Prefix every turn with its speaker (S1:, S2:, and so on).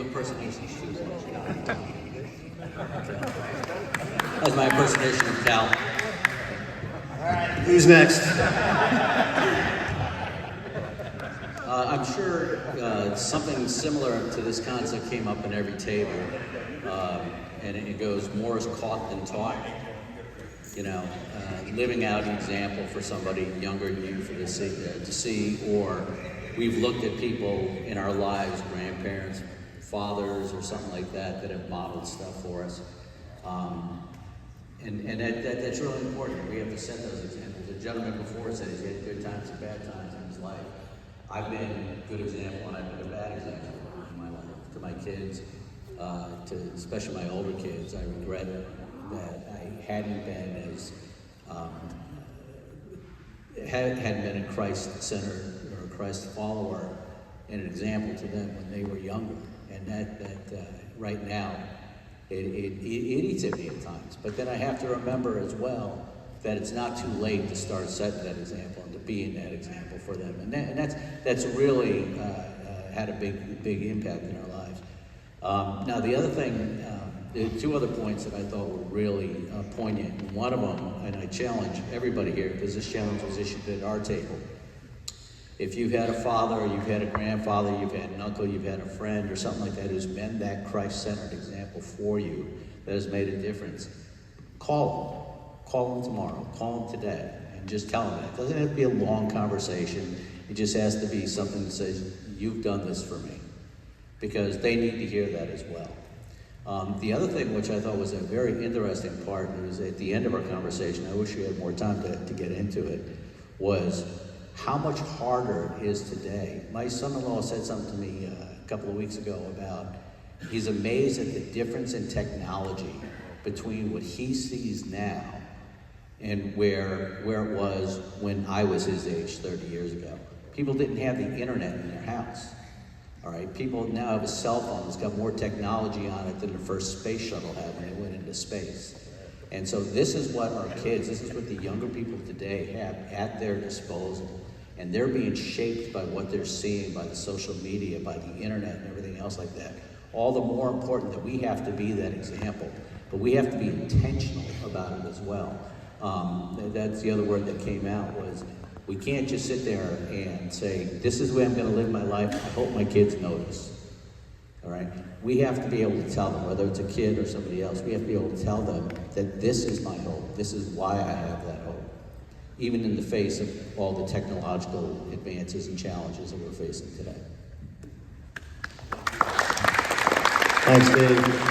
S1: do impersonation. That's my impersonation of Cal.
S2: Who's next?
S1: I'm sure something similar to this concept came up in every table, and it goes, more is caught than taught. You know, living out an example for somebody younger than you to see, or we've looked at people in our lives, grandparents, fathers, or something like that, that have modeled stuff for us. And that's really important. We have to set those examples. The gentleman before said he's had good times and bad times in his life. I've been a good example and I've been a bad example in my life to my kids, to especially my older kids. I regret that I hadn't been as hadn't been a Christ-centered or a Christ follower and an example to them when they were younger. And that right now, it eats at me at times. But then I have to remember as well that it's not too late to start setting that example and to being that example for them. And that's really had a big impact in our lives. Now the other thing, there are two other points that I thought were really poignant. One of them, and I challenge everybody here, because this challenge was issued at our table. If you've had a father, or you've had a grandfather, you've had an uncle, you've had a friend, or something like that who's been that Christ-centered example for you, that has made a difference, call them. Call them tomorrow. Call them today, and just tell them that. It doesn't have to be a long conversation. It just has to be something that says, "You've done this for me," because they need to hear that as well. The other thing, which I thought was a very interesting part, was at the end of our conversation, I wish we had more time to get into it, was how much harder it is today. My son-in-law said something to me a couple of weeks ago about he's amazed at the difference in technology between what he sees now and where it was when I was his age 30 years ago. People didn't have the internet in their house. All right, people now have a cell phone that's got more technology on it than the first space shuttle had when they went into space. And so this is what our kids, this is what the younger people today have at their disposal. And they're being shaped by what they're seeing, by the social media, by the internet and everything else like that. All the more important that we have to be that example, but we have to be intentional about it as well. That's the other word that came out, was we can't just sit there and say, this is the way I'm gonna live my life, I hope my kids notice. All right? We have to be able to tell them, whether it's a kid or somebody else, we have to be able to tell them that this is my hope, this is why I have that hope, even in the face of all the technological advances and challenges that we're facing today.
S2: Thanks, Dave.